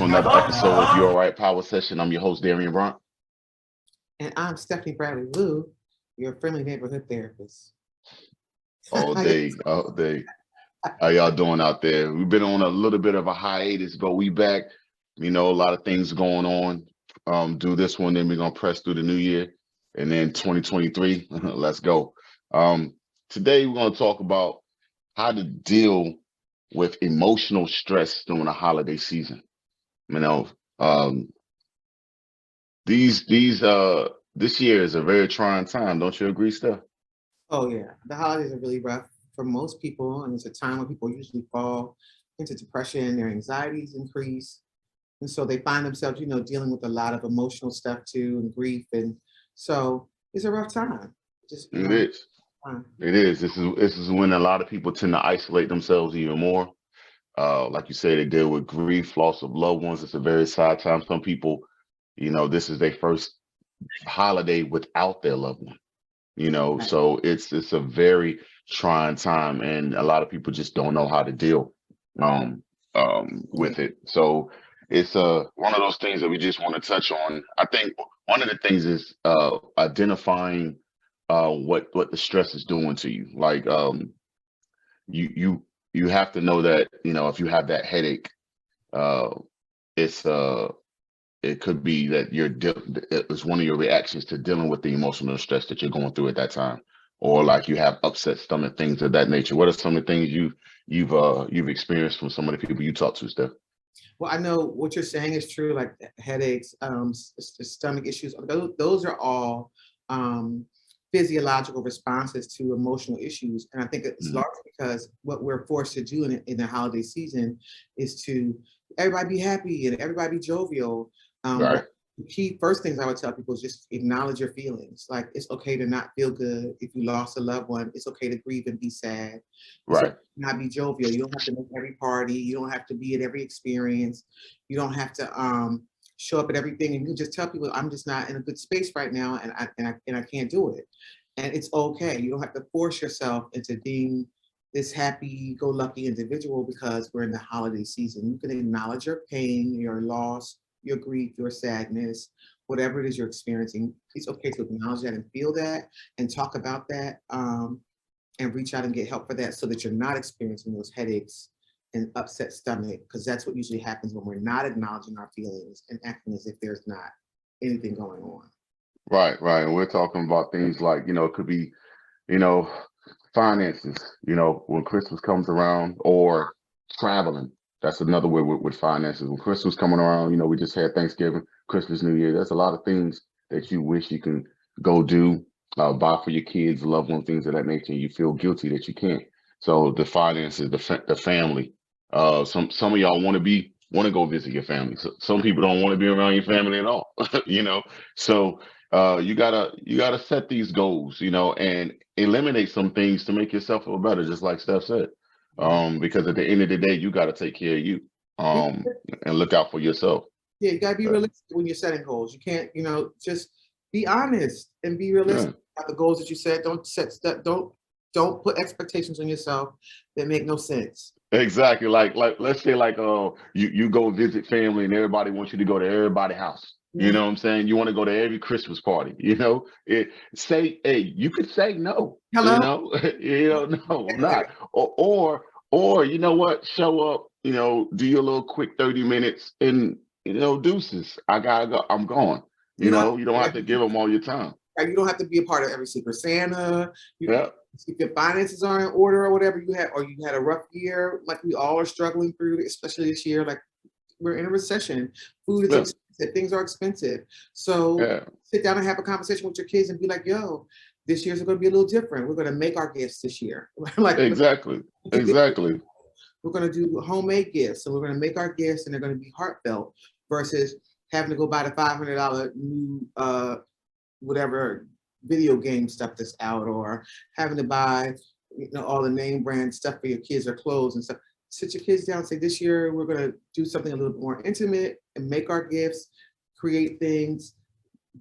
another episode of Your Right Power Session. I'm your host, Darian and And I'm Stephanie Bradley Lou, your friendly neighborhood therapist. all day, all day. How y'all doing out there? We've been on a little bit of a hiatus, but we back. You know, a lot of things going on. Do this one, then we're gonna press through the new year, and then 2023. Let's go. Today we're gonna talk about how to deal with emotional stress during the holiday season. You know, um, this year is a very trying time. Don't you agree, Steph? Oh yeah, the holidays are really rough for most people, and it's a time when people usually fall into depression, their anxieties increase, and so they find themselves, dealing with a lot of emotional stuff too, and grief, and so it's a rough time. Just It is. time. It is. This is when a lot of people tend to isolate themselves even more. Like you say, they deal with grief, loss of loved ones. It's a very sad time. Some people, this is their first holiday without their loved one. Right. So it's a very trying time, and a lot of people just don't know how to deal um Yeah. with it. So it's one of those things that we just want to touch on. I think one of the things is identifying what the stress is doing to you. Like you you you have to know that, if you have that headache, uh it's it could be that it's one of your reactions to dealing with the emotional stress that you're going through at that time, or like you have upset stomach, things of that nature. What are some of the things you've experienced from some of the people you talk to, Steph? Well, I know what you're saying is true, like headaches, stomach issues. Those are all um, physiological responses to emotional issues. And I think it's Mhm. largely because what we're forced to do in the holiday season is to everybody be happy and everybody be jovial. Right, But the key first things I would tell people is just acknowledge your feelings. Like it's okay to not feel good if you lost a loved one. It's okay to grieve and be sad. It's okay right, to not be jovial. You don't have to make every party. You don't have to be at every experience. You don't have to show up at everything. And you just tell people, I'm just not in a good space right now, and I can't do it. And it's okay. You don't have to force yourself into being this happy-go-lucky individual because we're in the holiday season. You can acknowledge your pain, your loss, your grief, your sadness, whatever it is you're experiencing. It's okay to acknowledge that and feel that and talk about that, and reach out and get help for that so that you're not experiencing those headaches and upset stomach, because that's what usually happens when we're not acknowledging our feelings and acting as if there's not anything going on. right. And we're talking about things like, it could be, you know, finances, when Christmas comes around, or traveling. That's another way with finances. When Christmas coming around, we just had Thanksgiving, Christmas, New Year. There's a lot of things that you wish you can go do, buy for your kids, loved ones, things of that nature. And you feel guilty that you can't. So the finances, the family. Some of y'all want to go visit your family. So some people don't want to be around your family at all. So you gotta set these goals, and eliminate some things to make yourself feel better, just like Steph said. Right. Because at the end of the day, you got to take care of you, Yeah, and look out for yourself. yeah, you gotta be But, realistic when you're setting goals. You can't, just be honest and be realistic yeah, about the goals that you set. Don't set stuff, don't put expectations on yourself that make no sense. exactly. Like let's say like you go visit family and everybody wants you to go to everybody's house. You Mhm. know what I'm saying? You want to go to every Christmas party. Say, hey, you could say no. Hello? No, I'm not. Or you know what? Show up. Do your little quick 30 minutes, and deuces. I gotta go. I'm gone. You don't have You don't have to give them all your time. Right, you don't have to be a part of every Secret Santa. Yeah, If your finances are in order or whatever or you had a rough year, like we all are struggling through, especially this year, like we're in a recession. Food is yeah, expensive, things are expensive. So yeah. sit down and have a conversation with your kids and be like, yo, this year's going to be a little different. We're going to make our gifts this year. Like, Exactly, exactly. we're going to do homemade gifts. So we're going to make our gifts and they're going to be heartfelt versus having to go buy the $500 new whatever video game stuff that's out, or having to buy all the name brand stuff for your kids or clothes and stuff. Sit your kids down and say, this year we're going to do something a little bit more intimate and make our gifts, create things,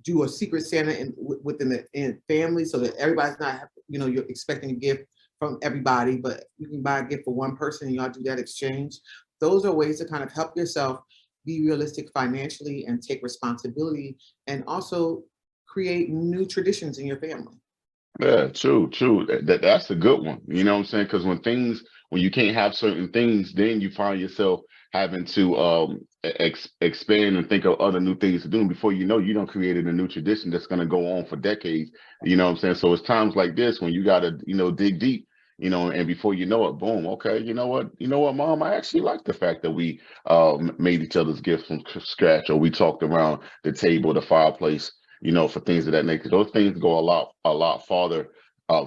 do a secret Santa within the family so that everybody's not, you're expecting a gift from everybody, but you can buy a gift for one person and y'all do that exchange. Those are ways to kind of help yourself be realistic financially and take responsibility, and also create new traditions in your family. Yeah, true, true. That's a good one. You know what I'm saying? Because when you can't have certain things, then you find yourself having to expand and think of other new things to do. And before you know, you done created a new tradition that's going to go on for decades. You know what I'm saying? So it's times like this when you got to, dig deep. And before you know it, boom. Okay, you know what, Mom? I actually like the fact that we made each other's gifts from scratch, or we talked around the table, the fireplace, for things of that nature. Those things go a lot farther,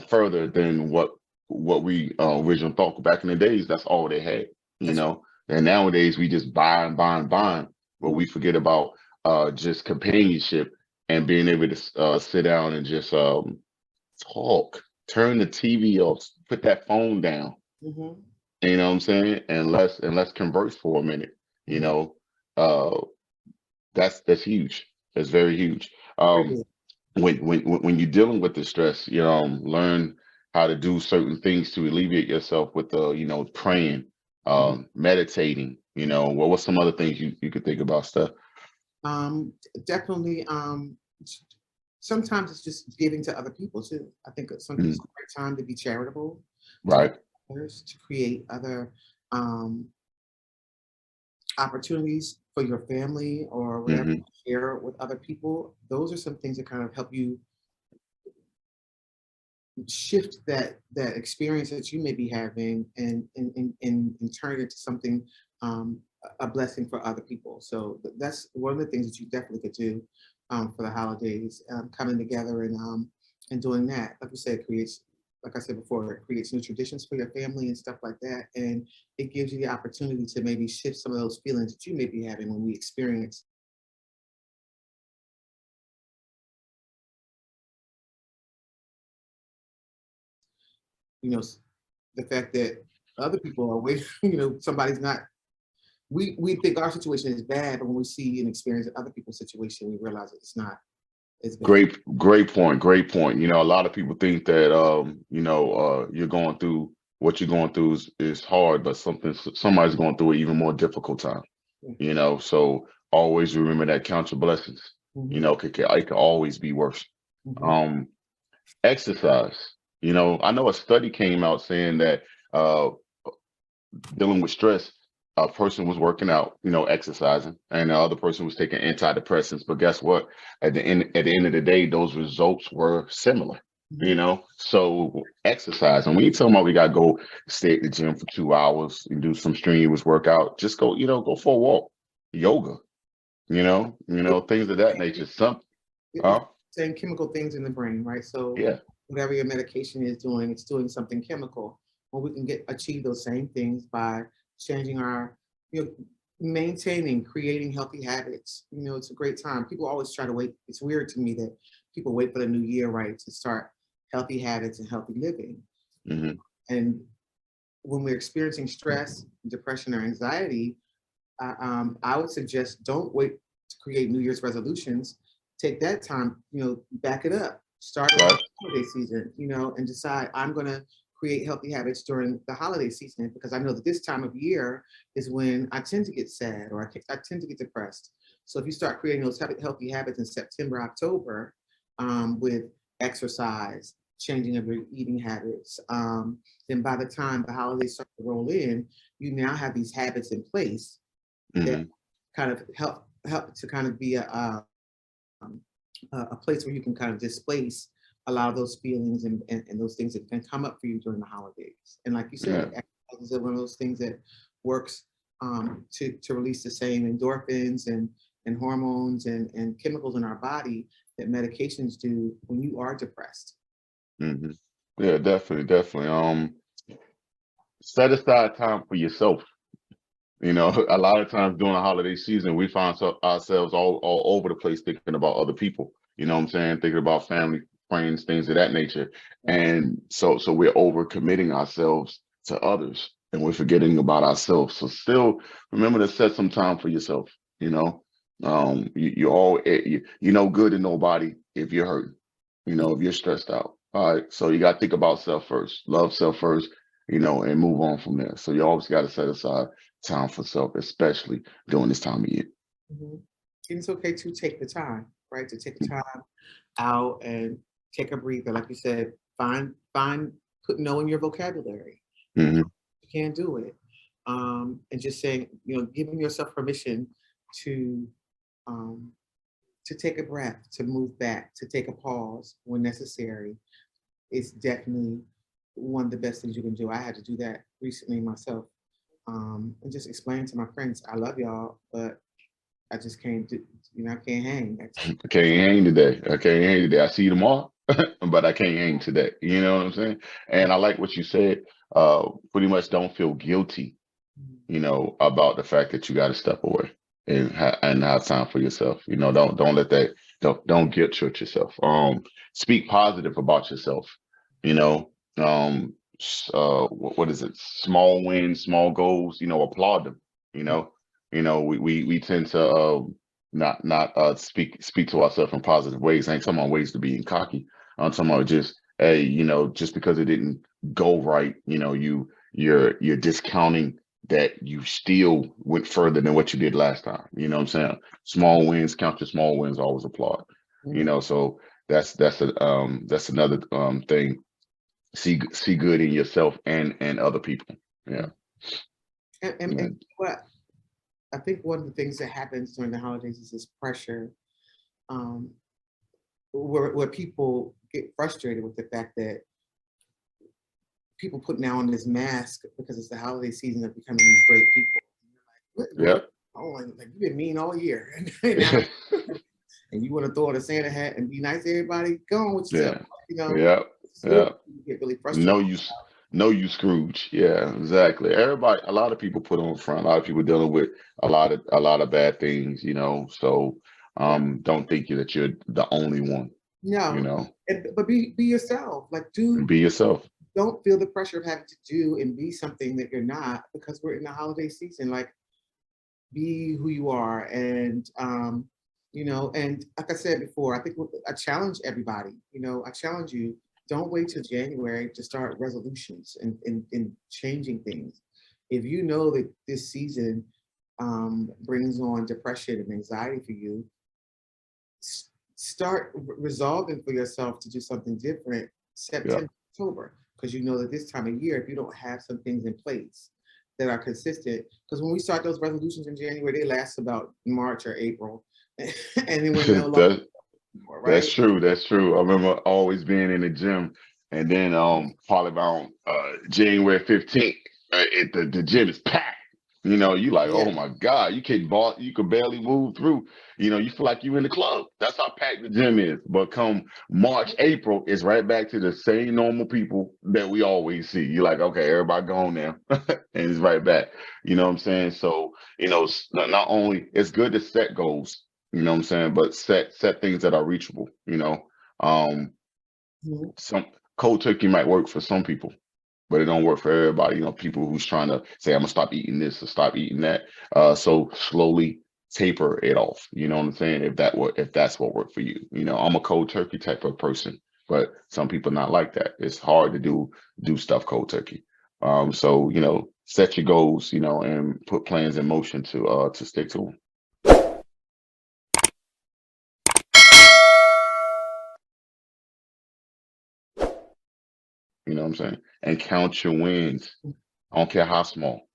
further than what we originally thought. Back in the days, that's all they had, you That's know. And nowadays we just buy and buy and buy, but right. we forget about just companionship and being able to sit down and just talk, turn the TV off, put that phone down. Mhm, You know what I'm saying? And let's converse for a minute. You mhm. know, uh, that's huge. That's very huge. Really. When you're dealing with the stress, learn how to do certain things to alleviate yourself with the, praying, Mhm. meditating, what's some other things you could think about stuff? Definitely. Sometimes it's just giving to other people too. I think sometimes Mhm. it's a great time to be charitable, to Right. others, to create other um, opportunities for your family or whatever, Hmm. share with other people. Those are some things that kind of help you shift that experience that you may be having, and turn it into something, a blessing for other people. So that's one of the things that you definitely could do for the holidays, coming together and doing that. Like you said, creates, like I said before, it creates new traditions for your family and stuff like that, and it gives you the opportunity to maybe shift some of those feelings that you may be having when we experience, you know, the fact that other people are waiting. Somebody's not. We think our situation is bad, but when we see and experience other people's situation, we realize that it's not as bad. Great point. Great point. A lot of people think that you're going through what you're going through is hard, but somebody's going through an even more difficult time. So always remember that, count your blessings. Mm-hmm, It could always be worse. hmm. Um, Exercise. I know a study came out saying that uh dealing with stress, a person was working out, exercising, and the other person was taking antidepressants. But guess what? At the end of the day, those results were similar. Hmm. So exercise. And when you tell me we gotta go stay at the gym for 2 hours and do some strenuous workout, just go for a walk, yoga, things of that nature. It's Uh, saying chemical things in the brain, right? So yeah. whatever your medication is doing, it's doing something chemical. Well, we can achieve those same things by changing our, you know, maintaining, creating healthy habits. It's a great time. People always try to wait. It's weird to me that people wait for the new year, right, to start healthy habits and healthy living. Hmm. And when we're experiencing stress, depression, or anxiety, I would suggest don't wait to create New Year's resolutions. Take that time, back it up. Start around Right. the holiday season, and decide I'm going to create healthy habits during the holiday season, because I know that this time of year is when I tend to get sad, or I tend to get depressed. So if you start creating those healthy habits in September, October, with exercise, changing of your eating habits, then by the time the holidays start to roll in, you now have these habits in place that Hmm. kind of help to kind of be um, a place where you can kind of displace a lot of those feelings, and those things that can come up for you during the holidays. And like you said, Yeah. exercise is one of those things that works, to release the same endorphins and hormones and chemicals in our body that medications do when you are depressed. Hmm. Yeah, definitely, definitely. Set aside time for yourself. A lot of times during the holiday season, we find ourselves all over the place thinking about other people. You know what I'm saying? Thinking about family, friends, things of that nature. And so we're over committing ourselves to others, and we're forgetting about ourselves. So still remember to set some time for yourself. You know, you know good to nobody if you're hurting. If you're stressed out. All right. So you got to think about self first, love self first, and move on from there. So you always got to set aside time for self, especially during this time of year. Mhm. And it's okay to take the time, right? To take the time out and take a breather. Like you said, put no in your vocabulary. Hmm. You can't do it. And just saying, giving yourself permission to um, to take a breath, to move back, to take a pause when necessary is definitely one of the best things you can do. I had to do that recently myself, and just explain to my friends, I love y'all, but I just can't do, I can't hang. I can't hang today. I can't hang today. I see you tomorrow, but I can't hang today. You know what I'm saying? And I like what you said. Pretty much don't feel guilty, about the fact that you got to step away and have time for yourself. Don't let that don't guilt trip yourself. Speak positive about yourself. You know, what is it? Small wins, small goals. Applaud them. You know, we tend to not speak to ourselves in positive ways. I ain't talking about ways to being cocky. I'm talking about just, hey, just because it didn't go right, you're discounting that you still went further than what you did last time. You know what I'm saying? Small wins, count your small wins, always applaud. So that's another thing. See good in yourself and other people. Yeah. And what I think one of the things that happens during the holidays is this pressure, um, where people get frustrated with the fact that people putting on this mask because it's the holiday season of becoming these great people. Yeah. Oh, like you've been mean all year, and you want to throw on a Santa hat and be nice to everybody. Go on with yourself. Yeah. Yeah. You get really frustrated. No, you Scrooge. Yeah, exactly. Everybody, a lot of people put on front. A lot of people dealing with a lot of bad things. So don't think that you're the only one. You No, know, but be yourself. Like and be yourself. don't feel the pressure of having to do and be something that you're not because we're in the holiday season. Like be who you are, and like I said before, I think I challenge everybody. I challenge you. Don't wait till January to start resolutions and changing things. If you know that this season brings on depression and anxiety for you, start resolving for yourself to do something different Yeah. September, October, because you know that this time of year, if you don't have some things in place that are consistent, because when we start those resolutions in January, they last about March or April, and then we're no longer That anymore, that's right? true. That's true. I remember always being in the gym, and then probably around January 15th, the gym is packed. You like, Yeah, oh my God, you could barely move through. You feel like you in the club. That's how packed the gym is. But come March, April, it's right back to the same normal people that we always see. You're like, okay, everybody gone now, and it's right back. You know what I'm saying? So, not only it's good to set goals, what I'm saying, but set things that are reachable. Um, mhm, some cold turkey might work for some people, but it don't work for everybody. People who's trying to say, I'm gonna stop eating this or stop eating that. So slowly taper it off. You know what I'm saying? If that's what worked for you. I'm a cold turkey type of person, but some people not like that. It's hard to do stuff cold turkey. So set your goals, and put plans in motion to stick to them. You know what I'm saying? And count your wins. I don't care how small.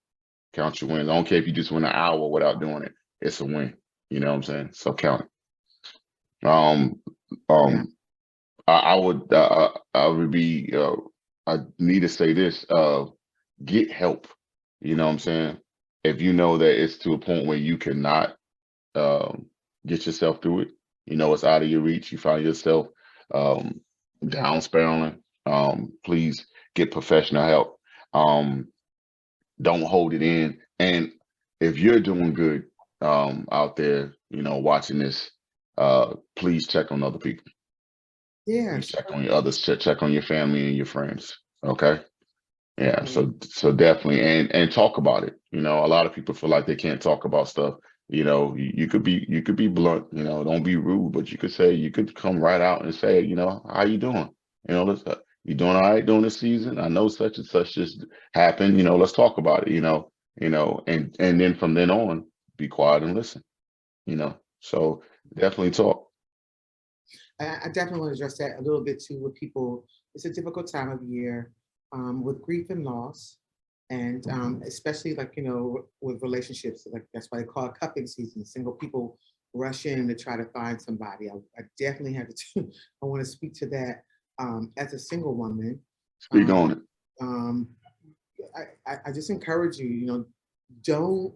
Count your wins. I don't care if you just win an hour without doing it. It's a win. You know what I'm saying? So count it. yeah, I would be. I need to say this. Get help. You know what I'm saying? If you know that it's to a point where you cannot um, get yourself through it, it's out of your reach. You find yourself um, down spiraling. Please get professional help. Um, don't hold it in. And if you're doing good out there, watching this, please check on other people. Please yes, check on your others. Check on your family and your friends. Okay. Yeah. definitely. So definitely, and talk about it. A lot of people feel like they can't talk about stuff. You could be blunt. Don't be rude, but you could come right out and say, how you doing? Let's You doing all right during the season? I know such and such just happened. Let's talk about it. And then from then on, be quiet and listen. So definitely talk. I definitely want to address that a little bit too with people. It's a difficult time of year with grief and loss. And especially like, with relationships, like that's why they call it cupping season. Single people rush in to try to find somebody. I definitely have to, I want to speak to that as a single woman. Speak Um, on it. um, I just encourage you, don't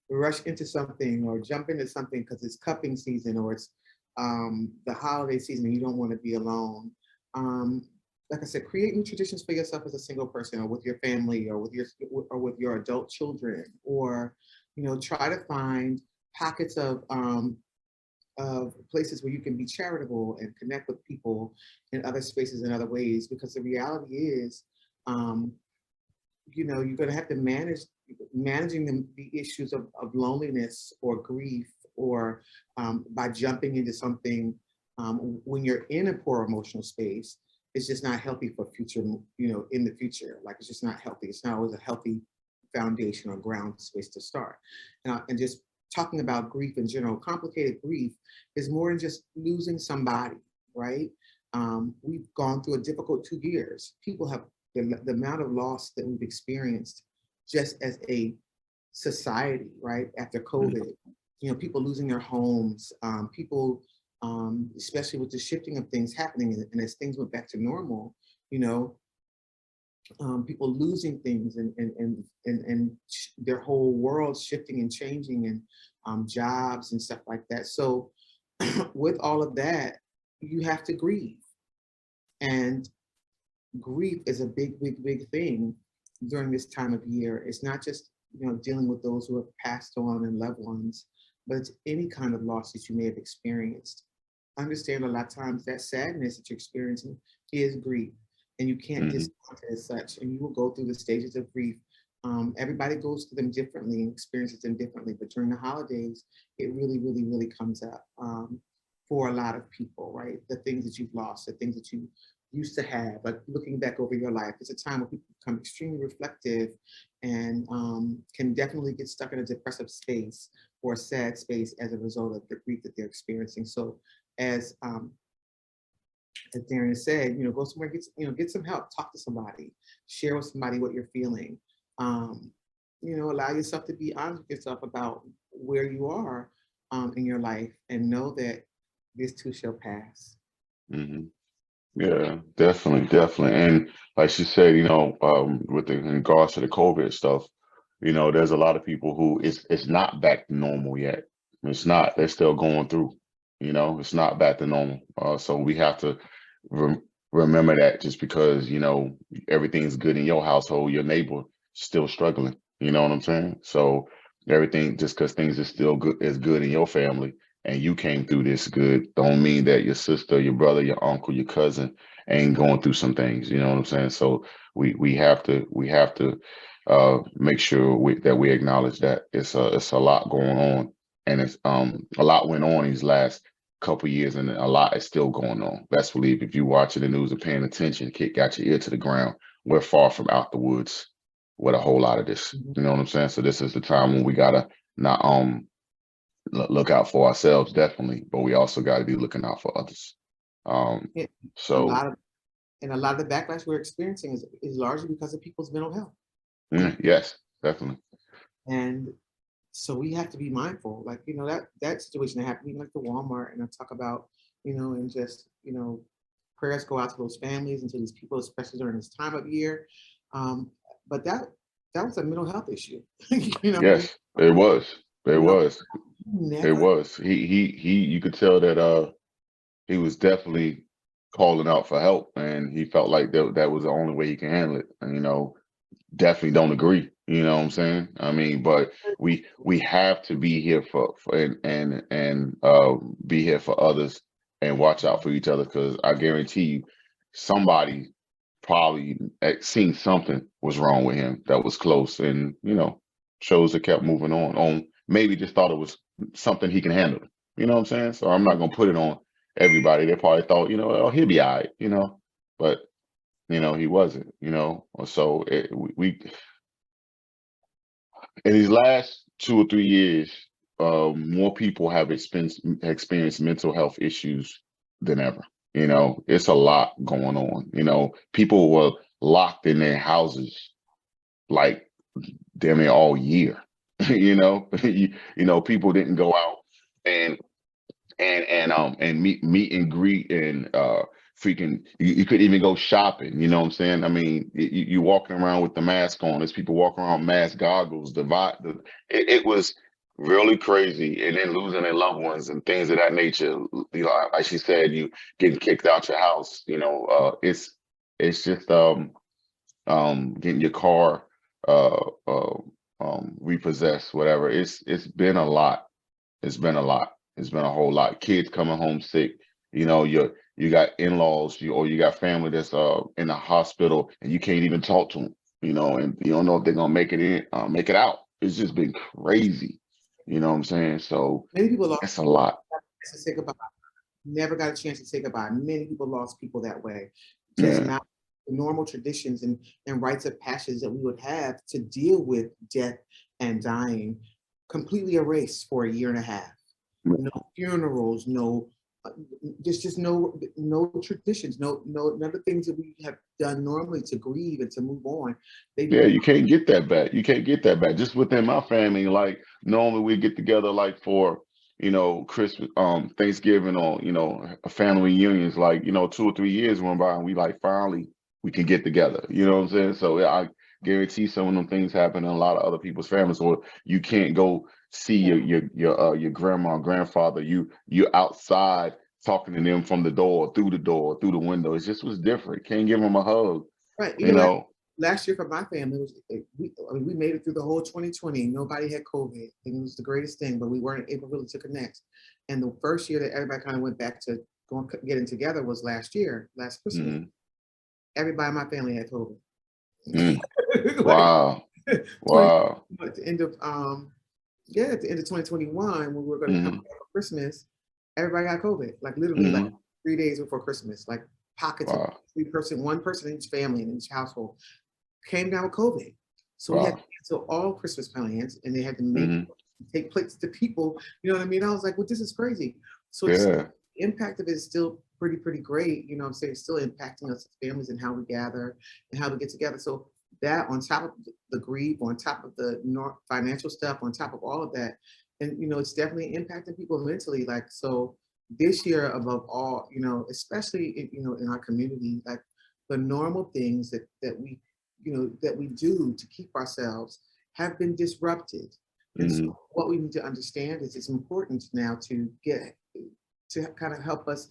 rush into something or jump into something because it's cupping season or it's the holiday season and you don't want to be alone. Um, like I said, create new traditions for yourself as a single person or with your family or with your adult children, or try to find pockets of places where you can be charitable and connect with people in other spaces in other ways. Because the reality is, um, you're going to have to managing the issues of loneliness or grief or by jumping into something when you're in a poor emotional space. It's just not healthy for future, in the future. Like it's just not healthy. It's not always a healthy foundation or ground space to start. And just talking about grief in general, complicated grief is more than just losing somebody, right? We've gone through a difficult 2 years. People have the amount of loss that we've experienced just as a society, right? After COVID, people losing their homes, people, especially with the shifting of things happening, and as things went back to normal, you know, people losing things and their whole world shifting and changing and jobs and stuff like that. So with all of that, you have to grieve. And grief is a big, big, big thing during this time of year. It's not just, dealing with those who have passed on and loved ones, but it's any kind of loss that you may have experienced. Understand a lot of times that sadness that you're experiencing is grief, and you can't Hmm. discount it as such. And you will go through the stages of grief. Everybody goes through them differently and experiences them differently, but during the holidays, it really, really, really comes up for a lot of people, right? The things that you've lost, the things that you used to have, like looking back over your life. It's a time where people become extremely reflective and can definitely get stuck in a depressive space or a sad space as a result of the grief that they're experiencing. So as Darian said, go somewhere, get some help, talk to somebody, share with somebody what you're feeling. Um, allow yourself to be honest with yourself about where you are in your life, and know that this too shall pass. Hmm. Yeah, definitely, definitely. And like she said, with the in regards to the COVID stuff, there's a lot of people who it's not back to normal yet. It's not. They're still going through. It's not back to normal. So we have to rem remember that just because everything's good in your household, your neighbor still struggling. You know what I'm saying? So everything just because things are still good is good in your family and you came through this good, don't mean that your sister, your brother, your uncle, your cousin ain't going through some things. You know what I'm saying? So we have to make sure that we acknowledge that it's a lot going on, and it's a lot went on these last couple years, and a lot is still going on. Best believe if you watching the news and paying attention, got your ear to the ground. We're far from out the woods with a whole lot of this. Mhm. You know what I'm saying? So this is the time when we gotta not look out for ourselves, definitely, but we also got to be looking out for others. Um, Yeah, a so lot of a lot of the backlash we're experiencing is largely because of people's mental health. yes, definitely. And so we have to be mindful, like, that situation that happened, even like the Walmart, and I talk about, and just, prayers go out to those families and to these people, especially during this time of year. Um, but that was a mental health issue. You Yes, it was. It know, was. It never. was. He. You could tell that he was definitely calling out for help, and he felt like that was the only way he can handle it. And definitely don't agree. You know what I'm saying? I mean, but we have to be here for and be here for others and watch out for each other, because I guarantee you somebody probably seen something was wrong with him that was close, and chose to kept moving on maybe just thought it was something he can handle. You know what I'm saying? So I'm not gonna put it on everybody. They probably thought, oh, he'll be all right, but He wasn't. So we in these last 2 or 3 years, more people have experienced mental health issues than ever. It's a lot going on. People were locked in their houses like damn near all year. People didn't go out and meet and greet and freaking you couldn't even go shopping. You know what I'm saying? I mean, you walking around with the mask on. There's people walking around with mask goggles. It was really crazy. And then losing their loved ones and things of that nature. Like she said, you getting kicked out your house. It's just getting your car uh, uh, repossessed, whatever. It's been a lot. It's been a lot. It's been a whole lot. Kids coming home sick. You got in-laws, or you got family that's in the hospital, and you can't even talk to them. And you don't know if they're gonna make it out. It's just been crazy. You know what I'm saying? So Many people lost that's a lot. to say goodbye. Never got a chance to say goodbye. Many people lost people that way. Just Yeah. not the normal traditions and rites of passage that we would have to deal with death and dying completely erased for a year and a half. No funerals, no, there's just no traditions, none of the things that we have done normally to grieve and to move on. They've Yeah, been you can't get that back. You can't get that back. Just within my family, like normally we get together like for, Christmas, Thanksgiving, or, family reunions, like, 2 or 3 years went by and we like finally we can get together. You know what I'm saying? So yeah, I guarantee some of them things happen in a lot of other people's families, or you can't go see your grandma or grandfather. You outside talking to them from the door, through the window. It just was different. Can't give them a hug, right. you Even know. last year for my family, we made it through the whole 2020. Nobody had COVID, and it was the greatest thing. But we weren't able really to connect. And the first year that everybody kind of went back to getting together was last year, last Christmas. Mhm. Everybody in my family had COVID. Mm. Like Wow. 20 Wow. at the end of at the end of 2021, when we were going to come Mhm. back for Christmas, everybody got COVID. Like literally, like Mhm. 3 days before Christmas, like pockets of Wow. one person in each family in each household came down with COVID. So we had to Wow. cancel all Christmas plans, and they had to Mhm. take plates to people. You know what I mean? I was like, well, this is crazy. So it's Yeah. the impact of it is still pretty great. You know what I'm saying? It's still impacting us as families and how we gather and how we get together. So that on top of the grief, on top of the financial stuff, on top of all of that, and it's definitely impacting people mentally. Like so, this year above all, especially in our community, like the normal things that we that we do to keep ourselves have been disrupted. And so Mhm. what we need to understand is it's important now to kind of help us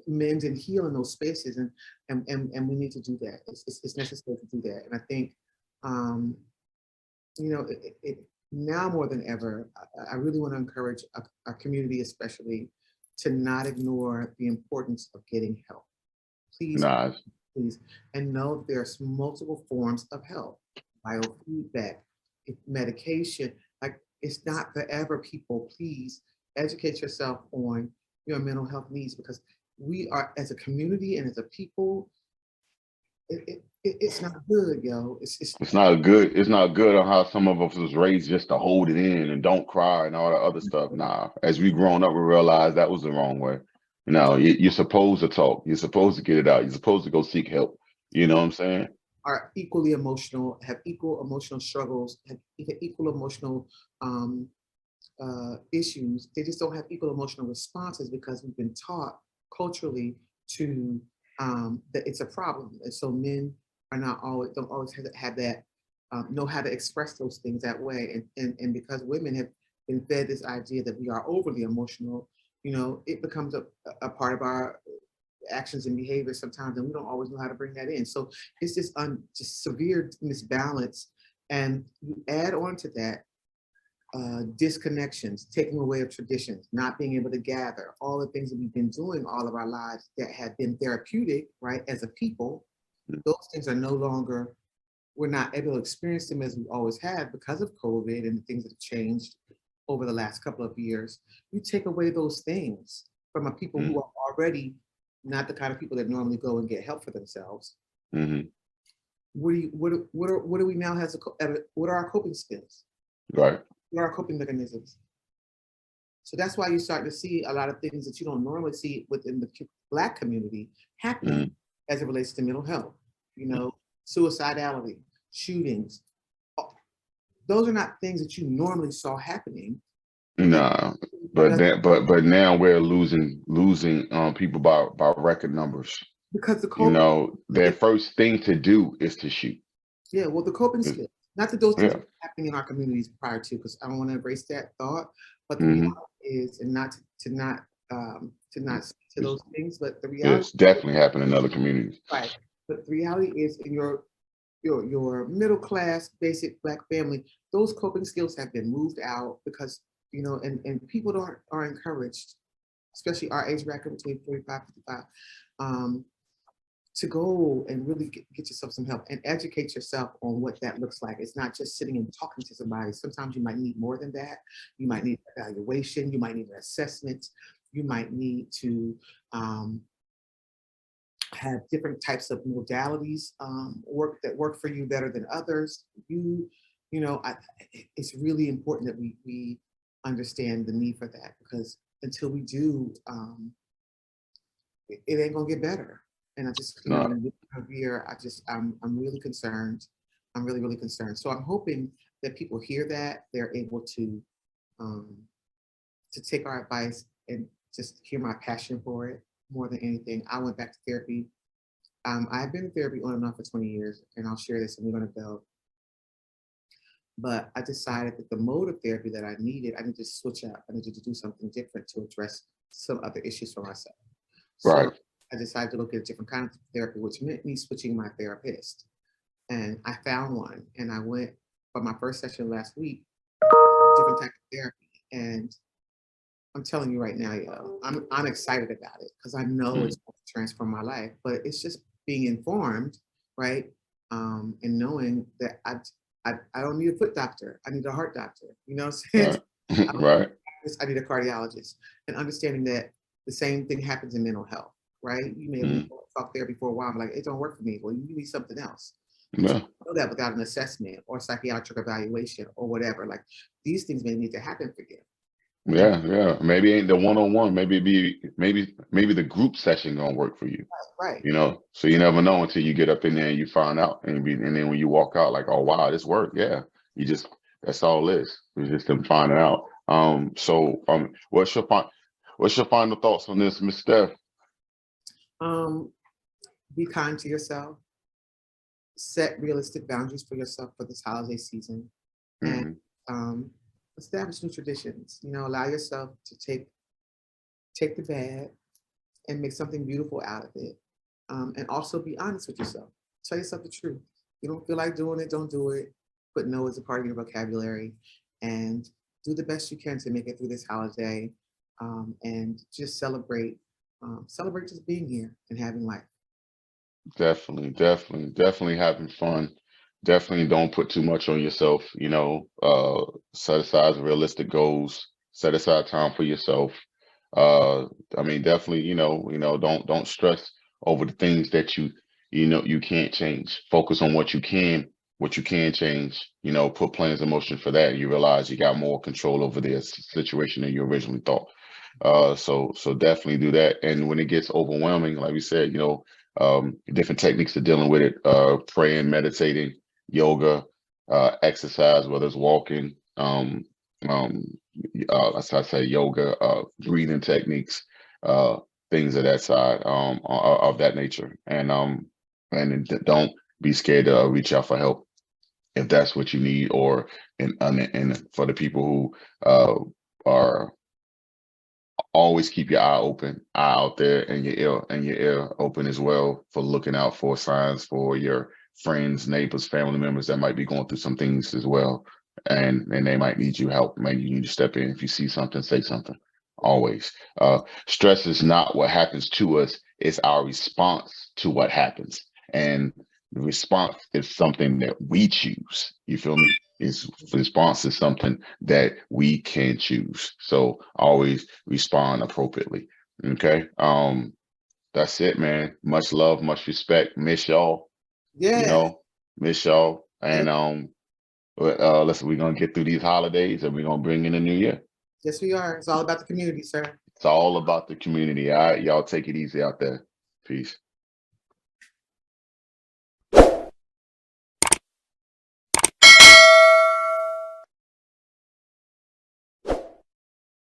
mend and heal in those spaces, and we need to do that. It's necessary to do that. And I think now more than ever, I really want to encourage our community especially to not ignore the importance of getting help. Please, Nah. please, and know there's multiple forms of help, biofeedback, medication. Like it's not forever, people. Please educate yourself on your mental health needs, because we are, as a community and as a people, it's not good, yo. It's not good on how some of us was raised just to hold it in and don't cry and all that other stuff. Nah. As we grown up, we realized that was the wrong way. You're supposed to talk. You're supposed to get it out. You're supposed to go seek help. You know what I'm saying? are equally emotional, have equal emotional struggles, have equal emotional issues. They just don't have equal emotional responses because we've been taught culturally to that it's a problem. And so men are not always don't always have that know how to express those things that way. And because women have been fed this idea that we are overly emotional, it becomes a part of our actions and behaviors sometimes, and we don't always know how to bring that in. So it's just severe misbalance. And you add on to that disconnections, taking away of traditions, not being able to gather, all the things that we've been doing all of our lives that have been therapeutic, right, as a people, those things are no longer, we're not able to experience them as we always have because of COVID and the things that have changed over the last couple of years. You take away those things from a people who are already not the kind of people that normally go and get help for themselves. Hmm. What do we now have what are our coping skills? Right. What are our coping mechanisms? So that's why you start to see a lot of things that you don't normally see within the Black community happening Mm. as it relates to mental health. You know, suicidality, shootings. Those are not things that you normally saw happening. Nah, but now we're losing people by record numbers. Because the You coping, know, their first thing to do is to shoot. yeah, well, the coping Is- skills. Not that those things Yeah. were happening in our communities prior to, because I don't want to erase that thought. But the Hmm. reality is, and not to not speak to those things, but the reality, It's definitely happening in other communities. right? But the reality is, in your middle class, basic Black family, those coping skills have been moved out because and people are encouraged, especially our age bracket between 45 55. To go and really get yourself some help and educate yourself on what that looks like. It's not just sitting and talking to somebody. Sometimes you might need more than that. You might need evaluation. You might need an assessment. You might need to have different types of modalities work for you better than others. It's really important that we understand the need for that, because until we do, it ain't gonna get better. And I just, No. here, I'm really concerned. I'm really, really concerned. So I'm hoping that people hear that, they're able to take our advice and just hear my passion for it more than anything. I went back to therapy. I've been in therapy on and off for 20 years, and I'll share this and we're gonna go. But I decided that the mode of therapy that I needed to switch up. I needed to do something different to address some other issues for myself. Right. So I decided to look at a different kind of therapy, which meant me switching my therapist. And I found one, and I went for my first session last week, different type of therapy. And I'm telling you right now, yo, I'm excited about it because I know it's going to transform my life. But it's just being informed, right? And knowing that I don't need a foot doctor. I need a heart doctor. You know what I'm saying? Right. Right. I need a cardiologist, and understanding that the same thing happens in mental health, right? You may have talked therapy for a while, but like, it don't work for me. Well, you need something else. But Yeah. you don't know that without an assessment or psychiatric evaluation or whatever. Like, these things may need to happen for you. Yeah, yeah. Maybe ain't the one-on-one. Maybe the group session gonna work for you. Right. You know, so you never know until you get up in there and you find out, and then when you walk out, like, oh wow, this worked. Yeah, that's all it is. It's just them finding out. What's your final thoughts on this, Miss Steph? Be kind to yourself. Set realistic boundaries for yourself for this holiday season, and establish new traditions. Allow yourself to take the bad and make something beautiful out of it. And also be honest with yourself. Tell yourself the truth. You don't feel like doing it, don't do it. But no is a part of your vocabulary, and do the best you can to make it through this holiday, and just celebrate just being here and having life. Definitely having fun. Definitely don't put too much on yourself. Set aside realistic goals. Set aside time for yourself. Uh, I mean, definitely, don't stress over the things that you can't change. Focus on what you can change. Put plans in motion for that. You realize you got more control over the situation than you originally thought. So definitely do that. And when it gets overwhelming, like we said, different techniques of dealing with it, praying, meditating, yoga, exercise, whether it's walking, um, as I say, yoga, breathing techniques, things of that side, of that nature. And don't be scared to reach out for help if that's what you need, or and for the people who are, always keep your eye out there, and your ear open as well, for looking out for signs for your friends, neighbors, family members that might be going through some things as well, and they might need you help. Maybe you need to step in. If you see something, say something. Always. Stress is not what happens to us; it's our response to what happens, and the response is something that we choose. You feel me? Is response is something that we can choose. So always respond appropriately. Okay. That's it, man. Much love, much respect. Miss y'all. Yeah. You know, miss y'all. Yeah. And listen, we're gonna get through these holidays and we're gonna bring in the new year. Yes, we are. It's all about the community, sir. It's all about the community. All right, y'all take it easy out there. Peace.